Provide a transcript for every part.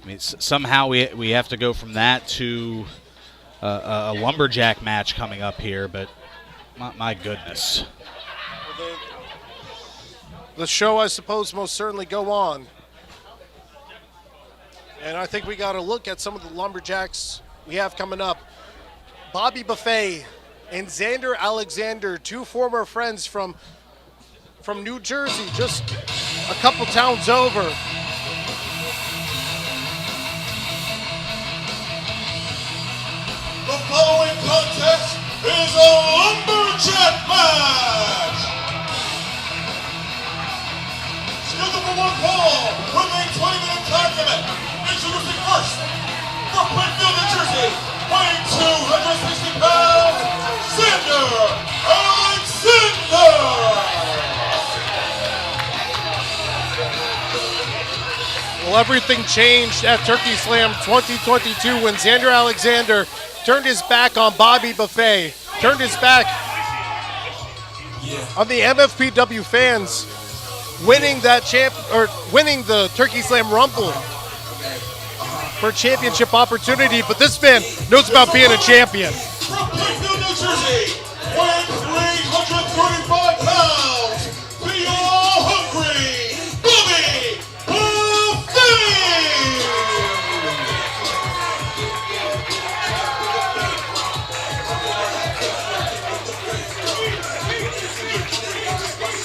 mean, somehow we have to go from that to a Lumberjack match coming up here, but my goodness. The show, I suppose, most certainly go on. And I think we got to look at some of the Lumberjacks we have coming up. Bobby Buffet and Xander Alexander, two former friends from New Jersey, just a couple towns over. The following contest is a Lumberjack match. Scheduled for one fall with a 20-minute time limit. Introducing first, from Plainfield, New Jersey, weighing 260 pounds, Xander Alexander. Well, everything changed at Turkey Slam 2022 when Xander Alexander turned his back on Bobby Buffet, turned his back on the MFPW fans, winning the Turkey Slam Rumble for a championship opportunity. But this man knows about being a champion. From Plainfield, New Jersey, weighing 335 pounds, the all-hungry Bobby Buffet!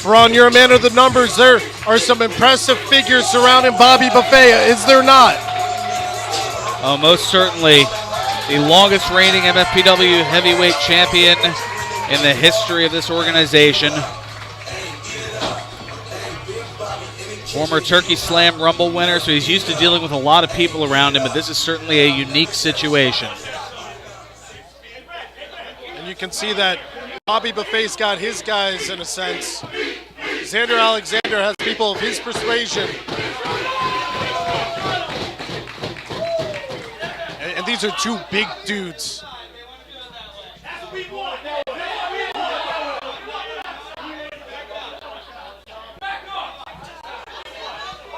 Ron, you're a man of the numbers. There are some impressive figures surrounding Bobby Buffet, is there not? Oh, most certainly. The longest reigning MFPW heavyweight champion in the history of this organization. Former Turkey Slam Rumble winner, so he's used to dealing with a lot of people around him, but this is certainly a unique situation. And you can see that Bobby Buffet's got his guys in a sense. Xander Alexander has people of his persuasion. And these are two big dudes.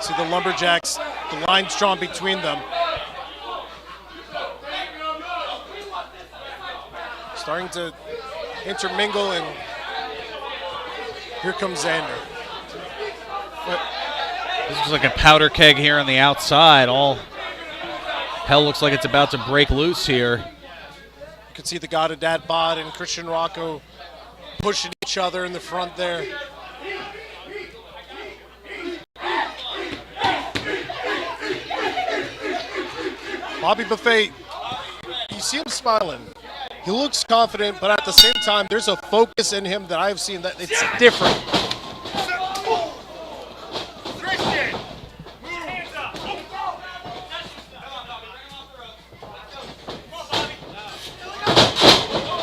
See the Lumberjacks, the lines drawn between them. Starting to intermingle, and here comes Xander. This is like a powder keg here on the outside. All hell looks like it's about to break loose here. You can see the God of Dad Bod and Christian Rocco pushing each other in the front there. Bobby Buffet, you see him smiling. He looks confident, but at the same time, there's a focus in him that I've seen that it's different.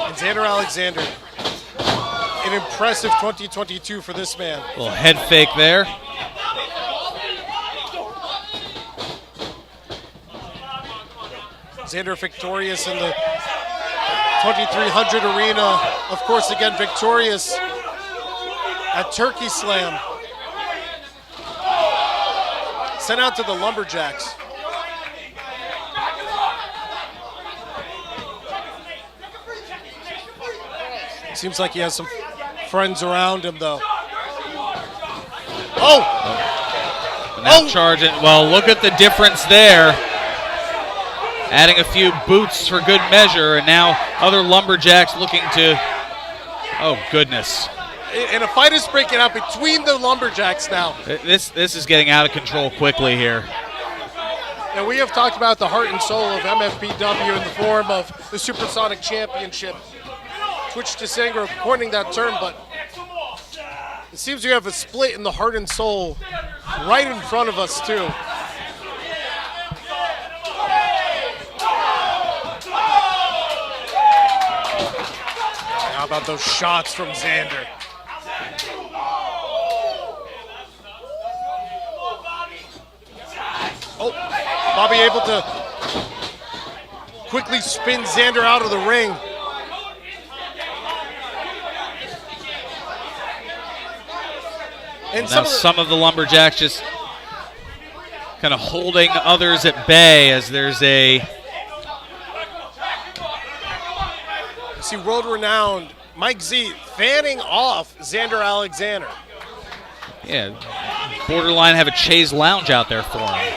And Xander Alexander, an impressive 2022 for this man. Little head fake there. Xander victorious in the 2300 arena. Of course, again, victorious at Turkey Slam. Sent out to the Lumberjacks. Seems like he has some friends around him, though. Now charging. Well, look at the difference there. Adding a few boots for good measure, and now other Lumberjacks looking to, oh goodness. And a fight is breaking out between the Lumberjacks now. This is getting out of control quickly here. And we have talked about the heart and soul of MFPW in the form of the Supersonic Championship. Twitch to Sanger coining that term, but it seems we have a split in the heart and soul right in front of us too. How about those shots from Xander? Oh, Bobby able to quickly spin Xander out of the ring. And now some of the Lumberjacks just kind of holding others at bay as there's a... See world-renowned Mike Z fanning off Xander Alexander. Yeah, borderline have a chaise lounge out there for him.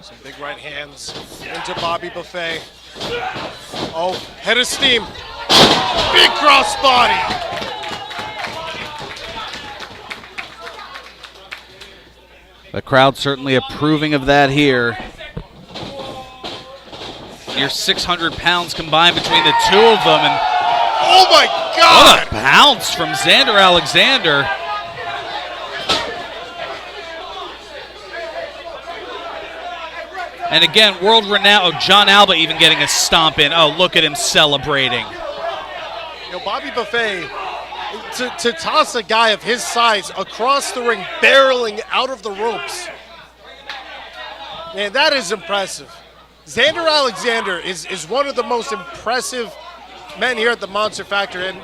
Some big right hands into Bobby Buffet. Oh, head of steam. Big cross body. The crowd certainly approving of that here. Near 600 pounds combined between the two of them. And oh my God! What a bounce from Xander Alexander. And again, world-renowned, John Alba even getting a stomp in. Oh, look at him celebrating. You know, Bobby Buffet, to toss a guy of his size across the ring, barreling out of the ropes. Man, that is impressive. Xander Alexander is one of the most impressive men here at the Monster Factory. And,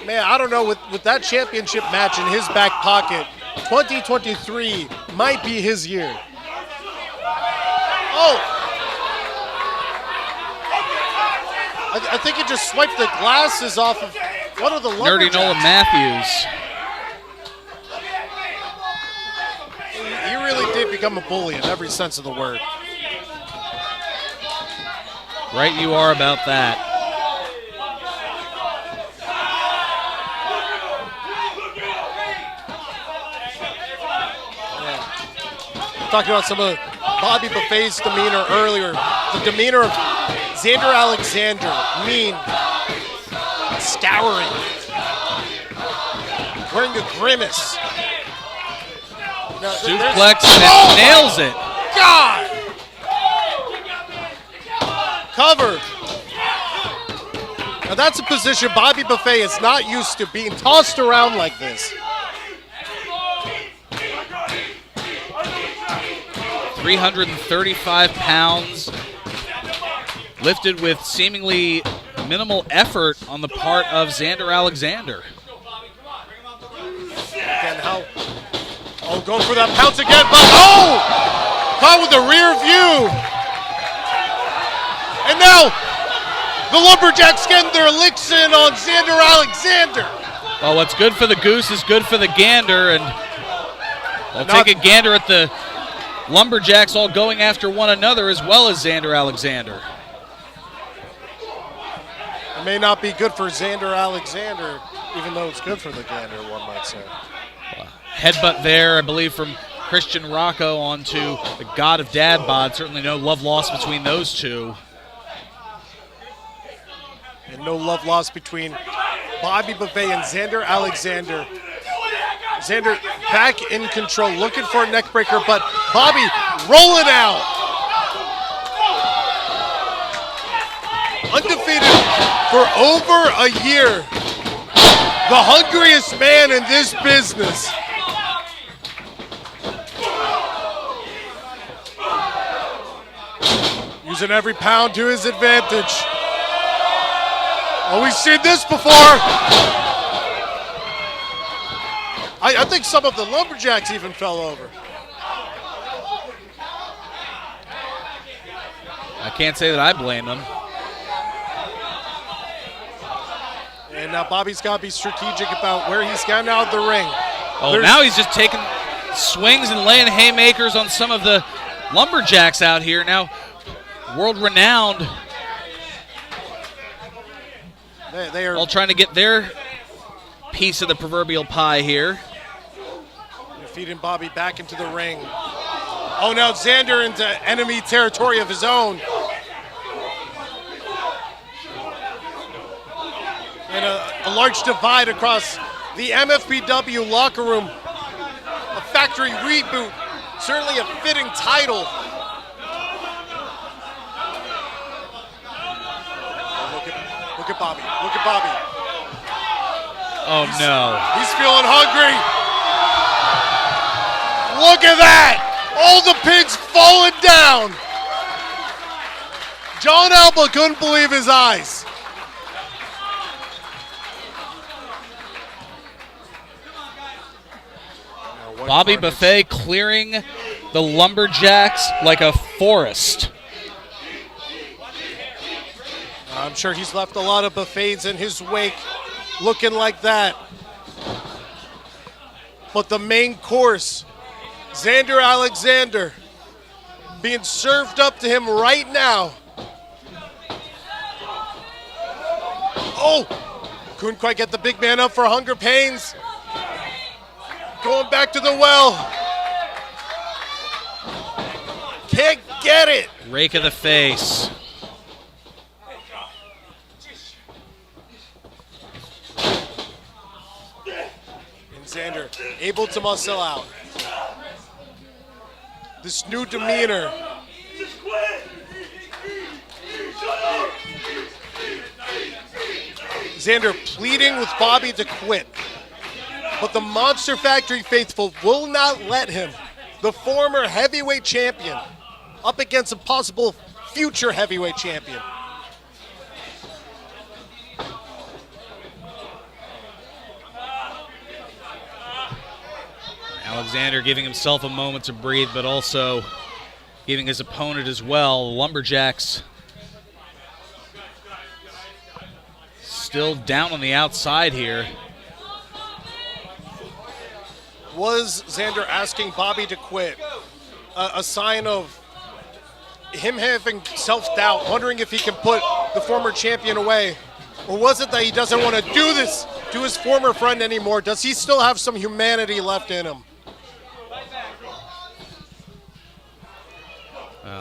man, I don't know, with that championship match in his back pocket, 2023 might be his year. Oh! I think he just swiped the glasses off of one of the Lumberjacks. Nerdy Nolan Matthews. He really did become a bully in every sense of the word. Right you are about that. Yeah. Talking about some of Bobby Buffet's demeanor earlier. The demeanor of Xander Alexander, mean, scouring, wearing a grimace. Now, Suplex and nails it. God! Cover. Now that's a position Bobby Buffet is not used to, being tossed around like this. 335 pounds, lifted with seemingly minimal effort on the part of Xander Alexander. Again, how? Oh, going for that pounce again, but oh! Caught with a rear view. And now, the Lumberjacks getting their licks in on Xander Alexander. Well, what's good for the goose is good for the gander, and we'll take a gander at the Lumberjacks all going after one another as well as Xander Alexander. It may not be good for Xander Alexander, even though it's good for the gander, one might say. Headbutt there, I believe, from Christian Rocco onto the God of Dad Bod. Certainly no love lost between those two. And no love lost between Bobby Buffet and Xander Alexander. Xander back in control, looking for a neck breaker, but Bobby rolling out. Undefeated for over a year. The hungriest man in this business. Using every pound to his advantage. Oh, we've seen this before. I think some of the Lumberjacks even fell over. I can't say that I blame them. And now Bobby's got to be strategic about where he's gotten out of the ring. Oh, now he's just taking swings and laying haymakers on some of the Lumberjacks out here. Now, world-renowned. They are all trying to get their piece of the proverbial pie here. Feeding Bobby back into the ring. Oh, now Xander into enemy territory of his own. And a large divide across the MFPW locker room. A factory reboot. Certainly a fitting title. Look at Bobby. Look at Bobby. Oh, no. He's feeling hungry. Look at that! All the pigs falling down. John Alba couldn't believe his eyes. Bobby Buffet clearing the Lumberjacks like a forest. I'm sure he's left a lot of buffets in his wake looking like that. But the main course, Xander Alexander, being served up to him right now. Oh, couldn't quite get the big man up for hunger pains. Going back to the well. Can't get it. Rake of the face. And Xander able to muscle out. This new demeanor. Xander pleading with Bobby to quit. But the Monster Factory faithful will not let him, the former heavyweight champion, up against a possible future heavyweight champion. Alexander giving himself a moment to breathe, but also giving his opponent as well. Lumberjacks still down on the outside here. Was Xander asking Bobby to quit a sign of him having self-doubt, wondering if he can put the former champion away? Or was it that he doesn't want to do this to his former friend anymore? Does he still have some humanity left in him?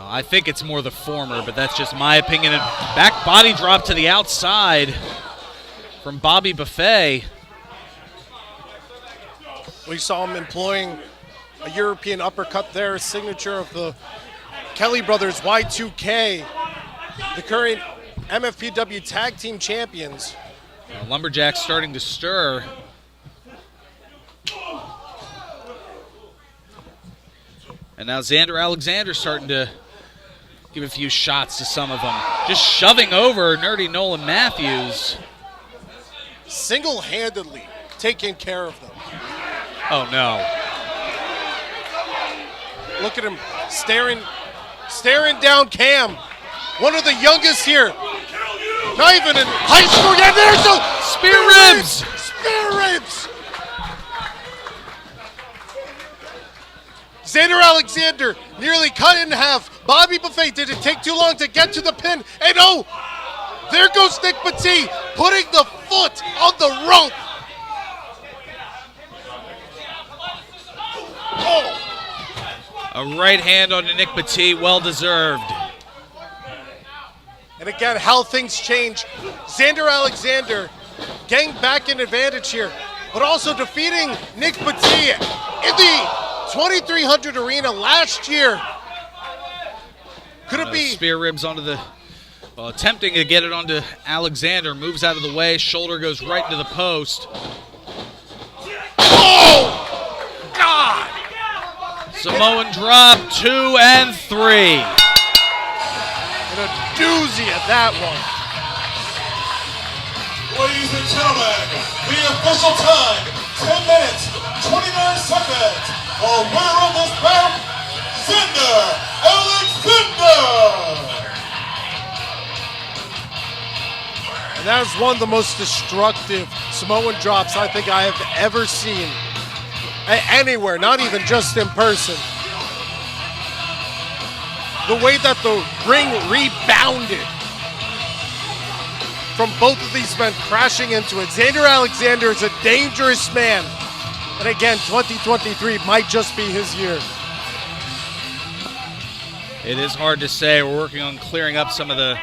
I think it's more the former, but that's just my opinion. And back body drop to the outside from Bobby Buffet. We saw him employing a European uppercut there, signature of the Kelly brothers, Y2K, the current MFPW tag team champions. Lumberjacks starting to stir. And now Xander Alexander starting to give a few shots to some of them. Just shoving over Nerdy Nolan Matthews. Single-handedly taking care of them. Oh, no. Look at him staring down Cam. One of the youngest here. Not even in high school yet. There's a Spear ribs. Spear ribs. Xander Alexander nearly cut in half. Bobby Buffet, did it take too long to get to the pin? And oh, there goes Nick Petit putting the foot on the rope. Oh. A right hand on Nick Petit, well deserved. And again, how things change. Xander Alexander getting back in advantage here, but also defeating Nick Petit in the 2300 arena last year. Could it be? Spear ribs onto the, well, attempting to get it onto Alexander, moves out of the way, shoulder goes right into the post. Oh, God! Samoan drop, 2 and 3. And a doozy at that one. Ladies and gentlemen, the official time, 10 minutes, 29 seconds. For winner of this bout, Xander Alexander. And that is one of the most destructive Samoan drops I think I have ever seen. Anywhere, not even just in person. The way that the ring rebounded from both of these men crashing into it. Xander Alexander is a dangerous man. And again, 2023 might just be his year. It is hard to say. We're working on clearing up some of the